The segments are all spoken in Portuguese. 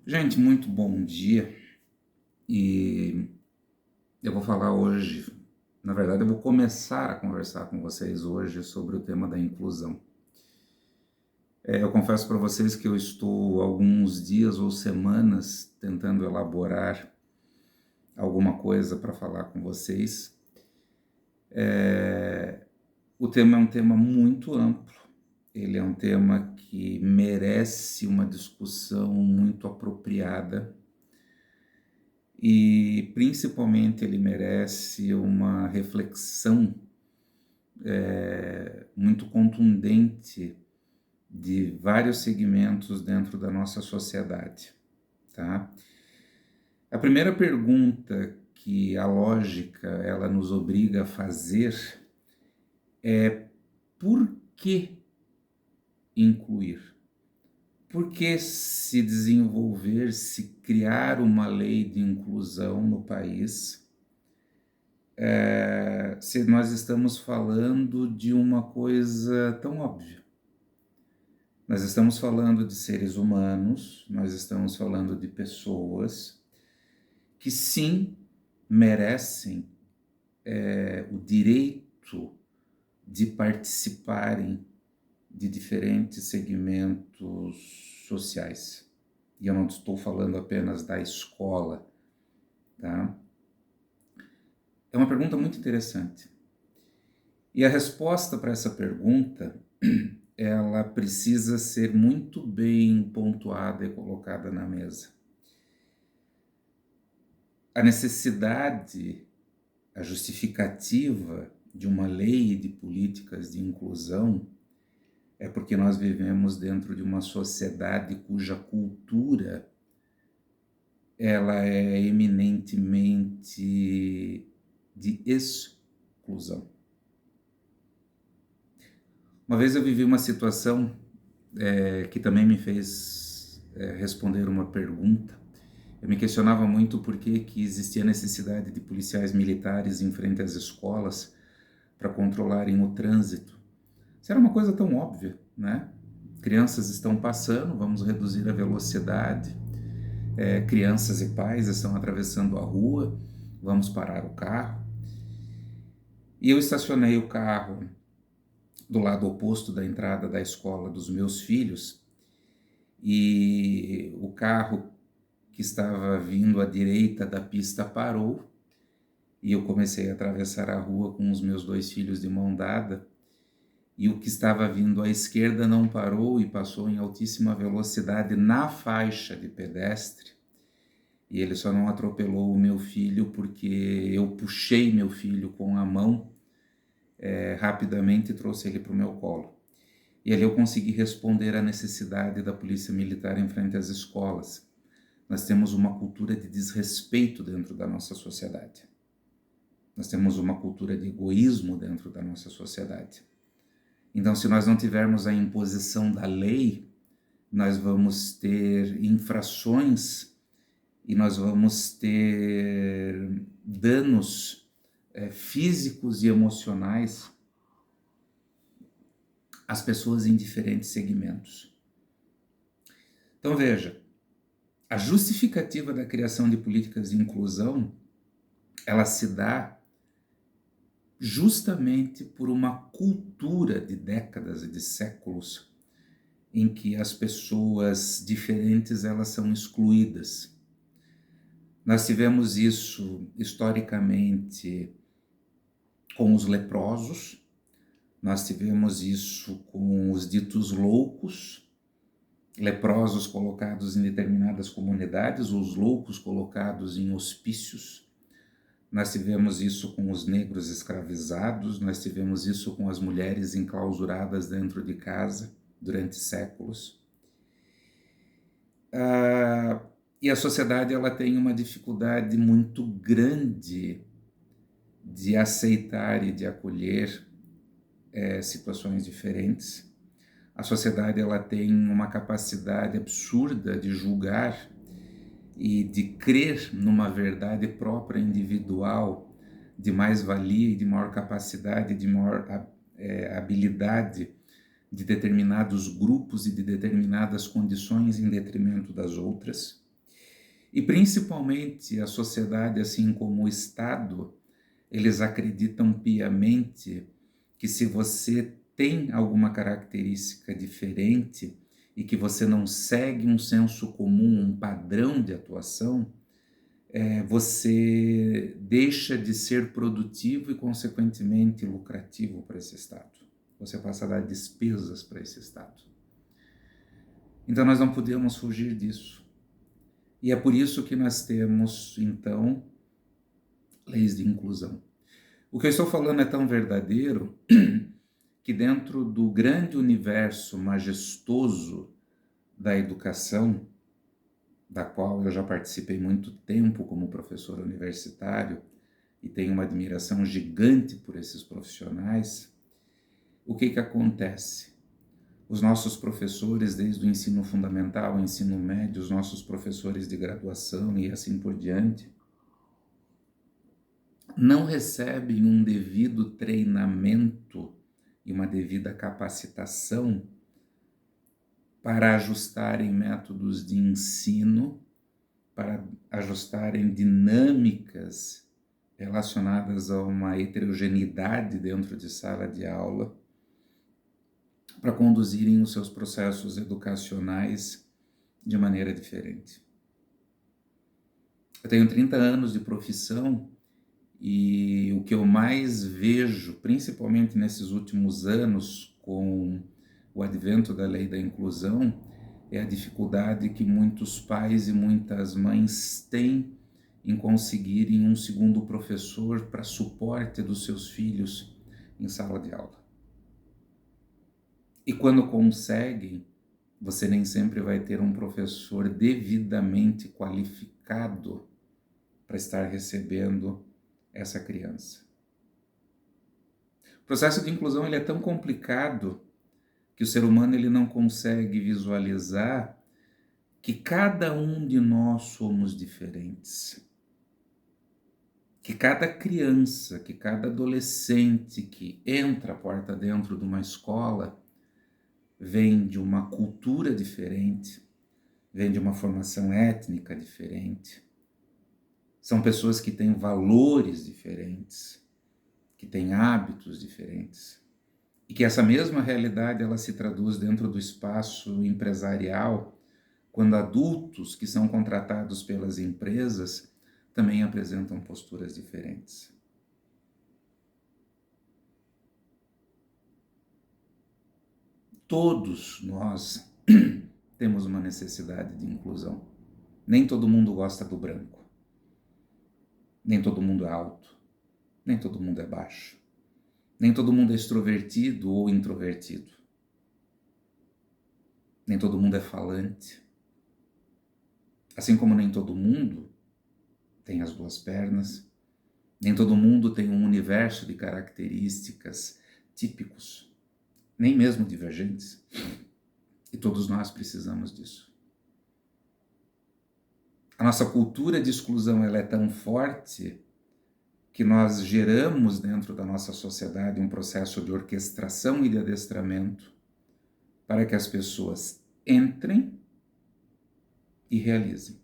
Gente, muito bom dia. E eu vou falar hoje, na verdade, eu vou começar a conversar com vocês hoje sobre o tema da inclusão. Eu confesso para vocês que eu estou alguns dias ou semanas tentando elaborar alguma coisa para falar com vocês. O tema é um tema muito amplo, ele é um tema que merece uma discussão muito apropriada. E principalmente ele merece uma reflexão muito contundente de vários segmentos dentro da nossa sociedade, tá? A primeira pergunta que a lógica ela nos obriga a fazer é: por que incluir? Por que se desenvolver, se criar uma lei de inclusão no país, se nós estamos falando de uma coisa tão óbvia? Nós estamos falando de seres humanos, nós estamos falando de pessoas que sim merecem o direito de participarem de diferentes segmentos sociais. E eu não estou falando apenas da escola, tá? É uma pergunta muito interessante. E a resposta para essa pergunta, ela precisa ser muito bem pontuada e colocada na mesa. A necessidade, a justificativa de uma lei de políticas de inclusão é porque nós vivemos dentro de uma sociedade cuja cultura ela é eminentemente de exclusão. Uma vez eu vivi uma situação que também me fez responder uma pergunta. Eu me questionava muito por que existia necessidade de policiais militares em frente às escolas para controlarem o trânsito. Isso era uma coisa tão óbvia, né? Crianças estão passando, vamos reduzir a velocidade. Crianças e pais estão atravessando a rua, vamos parar o carro. E eu estacionei o carro do lado oposto da entrada da escola dos meus filhos, e o carro que estava vindo à direita da pista parou, e eu comecei a atravessar a rua com os meus dois filhos de mão dada, e o que estava vindo à esquerda não parou e passou em altíssima velocidade na faixa de pedestre, e ele só não atropelou o meu filho porque eu puxei meu filho com a mão rapidamente e trouxe ele para o meu colo. E ali eu consegui responder à necessidade da polícia militar em frente às escolas. Nós temos uma cultura de desrespeito dentro da nossa sociedade. Nós temos uma cultura de egoísmo dentro da nossa sociedade. Então, se nós não tivermos a imposição da lei, nós vamos ter infrações e nós vamos ter danos físicos e emocionais às pessoas em diferentes segmentos. Então, veja, a justificativa da criação de políticas de inclusão, ela se dá justamente por uma cultura de décadas e de séculos em que as pessoas diferentes elas são excluídas. Nós tivemos isso historicamente com os leprosos, nós tivemos isso com os ditos loucos, leprosos colocados em determinadas comunidades, os loucos colocados em hospícios. Nós tivemos isso com os negros escravizados, nós tivemos isso com as mulheres enclausuradas dentro de casa durante séculos. E a sociedade ela tem uma dificuldade muito grande de aceitar e de acolher situações diferentes. A sociedade ela tem uma capacidade absurda de julgar e de crer numa verdade própria, individual, de mais-valia e de maior capacidade, de maior habilidade de determinados grupos e de determinadas condições em detrimento das outras. E principalmente a sociedade, assim como o Estado, eles acreditam piamente que se você tem alguma característica diferente e que você não segue um senso comum, um padrão de atuação, você deixa de ser produtivo e, consequentemente, lucrativo para esse Estado. Você passa a dar despesas para esse Estado. Então, nós não podemos fugir disso. E é por isso que nós temos, então, leis de inclusão. O que eu estou falando é tão verdadeiro que dentro do grande universo majestoso da educação, da qual eu já participei muito tempo como professor universitário e tenho uma admiração gigante por esses profissionais, o que acontece? Os nossos professores, desde o ensino fundamental ao ensino médio, os nossos professores de graduação e assim por diante, não recebem um devido treinamento e uma devida capacitação para ajustarem métodos de ensino, para ajustarem dinâmicas relacionadas a uma heterogeneidade dentro de sala de aula, para conduzirem os seus processos educacionais de maneira diferente. Eu tenho 30 anos de profissão e o que eu mais vejo, principalmente nesses últimos anos, com o advento da lei da inclusão, é a dificuldade que muitos pais e muitas mães têm em conseguirem um segundo professor para suporte dos seus filhos em sala de aula. E quando conseguem, você nem sempre vai ter um professor devidamente qualificado para estar recebendo essa criança. O processo de inclusão ele é tão complicado que o ser humano ele não consegue visualizar que cada um de nós somos diferentes. Que cada criança, que cada adolescente que entra a porta dentro de uma escola vem de uma cultura diferente, vem de uma formação étnica diferente. São pessoas que têm valores diferentes, que têm hábitos diferentes. E que essa mesma realidade ela se traduz dentro do espaço empresarial, quando adultos que são contratados pelas empresas também apresentam posturas diferentes. Todos nós temos uma necessidade de inclusão. Nem todo mundo gosta do branco. Nem todo mundo é alto. Nem todo mundo é baixo. Nem todo mundo é extrovertido ou introvertido. Nem todo mundo é falante. Assim como nem todo mundo tem as duas pernas, nem todo mundo tem um universo de características típicos, nem mesmo divergentes. E todos nós precisamos disso. A nossa cultura de exclusão ela é tão forte que nós geramos dentro da nossa sociedade um processo de orquestração e de adestramento para que as pessoas entrem e realizem.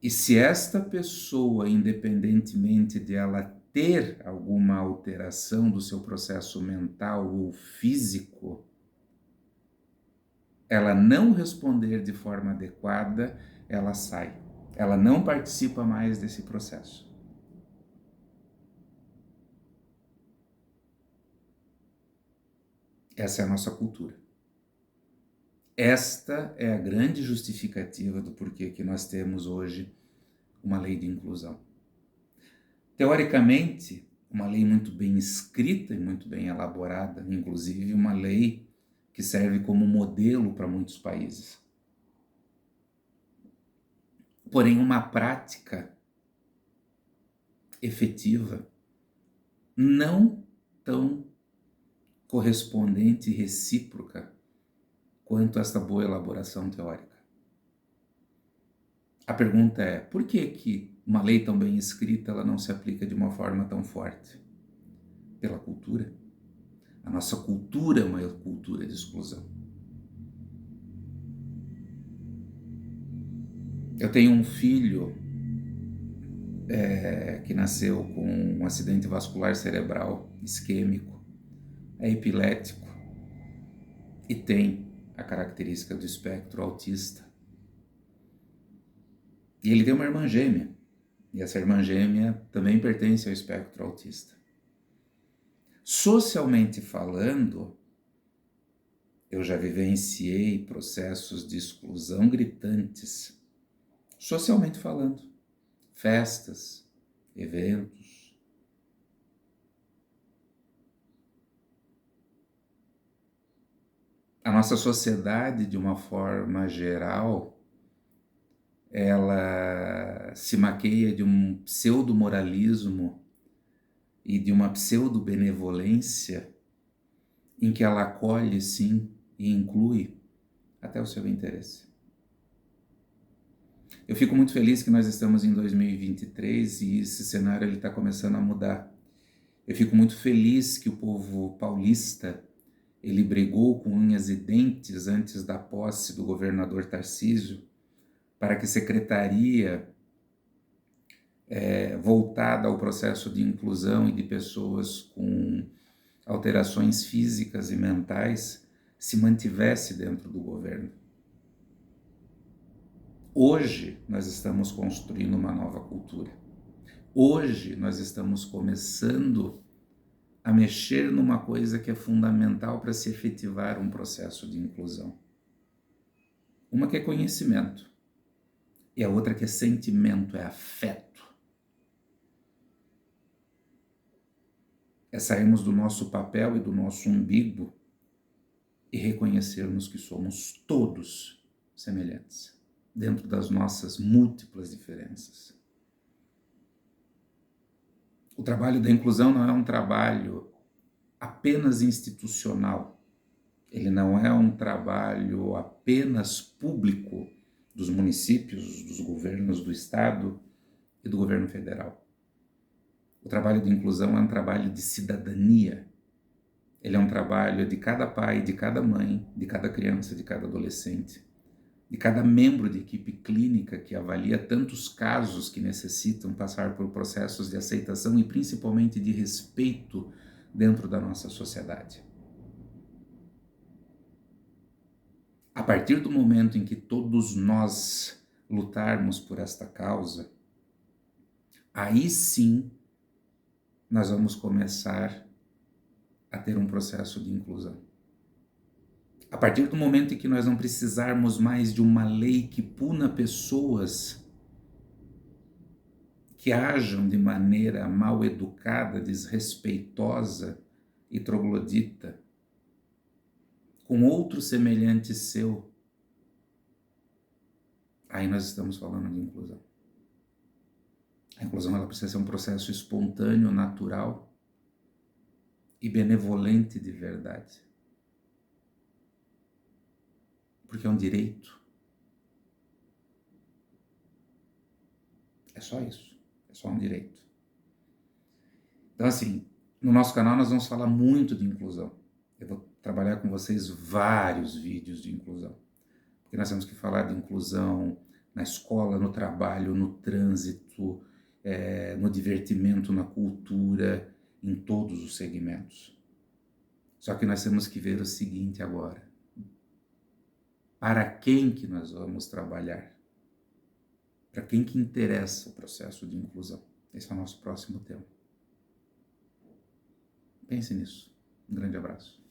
E se esta pessoa, independentemente de ela ter alguma alteração do seu processo mental ou físico, ela não responder de forma adequada, ela sai. Ela não participa mais desse processo. Essa é a nossa cultura. Esta é a grande justificativa do porquê que nós temos hoje uma lei de inclusão. Teoricamente, uma lei muito bem escrita e muito bem elaborada, inclusive uma lei que serve como modelo para muitos países. Porém, uma prática efetiva não tão correspondente e recíproca quanto esta boa elaboração teórica. A pergunta é, por que uma lei tão bem escrita ela não se aplica de uma forma tão forte? Pela cultura. A nossa cultura é uma cultura de exclusão. Eu tenho um filho que nasceu com um acidente vascular cerebral isquêmico, é epilético e tem a característica do espectro autista. E ele tem uma irmã gêmea, e essa irmã gêmea também pertence ao espectro autista. Socialmente falando, eu já vivenciei processos de exclusão gritantes, socialmente falando, festas, eventos. A nossa sociedade, de uma forma geral, ela se maqueia de um pseudo-moralismo e de uma pseudo-benevolência em que ela acolhe, sim, e inclui até o seu interesse. Eu fico muito feliz que nós estamos em 2023 e esse cenário está começando a mudar. Eu fico muito feliz que o povo paulista ele brigou com unhas e dentes antes da posse do governador Tarcísio para que secretaria voltada ao processo de inclusão e de pessoas com alterações físicas e mentais se mantivesse dentro do governo. Hoje nós estamos construindo uma nova cultura. Hoje nós estamos começando a mexer numa coisa que é fundamental para se efetivar um processo de inclusão. Uma que é conhecimento e a outra que é sentimento, é afeto. É sairmos do nosso papel e do nosso umbigo e reconhecermos que somos todos semelhantes, dentro das nossas múltiplas diferenças. O trabalho da inclusão não é um trabalho apenas institucional, ele não é um trabalho apenas público dos municípios, dos governos do estado e do governo federal. O trabalho de inclusão é um trabalho de cidadania. Ele é um trabalho de cada pai, de cada mãe, de cada criança, de cada adolescente, de cada membro de equipe clínica que avalia tantos casos que necessitam passar por processos de aceitação e principalmente de respeito dentro da nossa sociedade. A partir do momento em que todos nós lutarmos por esta causa, aí sim nós vamos começar a ter um processo de inclusão. A partir do momento em que nós não precisarmos mais de uma lei que puna pessoas que ajam de maneira mal educada, desrespeitosa e troglodita com outro semelhante seu, aí nós estamos falando de inclusão. A inclusão ela precisa ser um processo espontâneo, natural e benevolente de verdade. Porque é um direito. É só isso. É só um direito. Então, assim, no nosso canal nós vamos falar muito de inclusão. Eu vou trabalhar com vocês vários vídeos de inclusão. Porque nós temos que falar de inclusão na escola, no trabalho, no trânsito, no divertimento, na cultura, em todos os segmentos. Só que nós temos que ver o seguinte agora. Para quem que nós vamos trabalhar? Para quem que interessa o processo de inclusão? Esse é o nosso próximo tema. Pense nisso. Um grande abraço.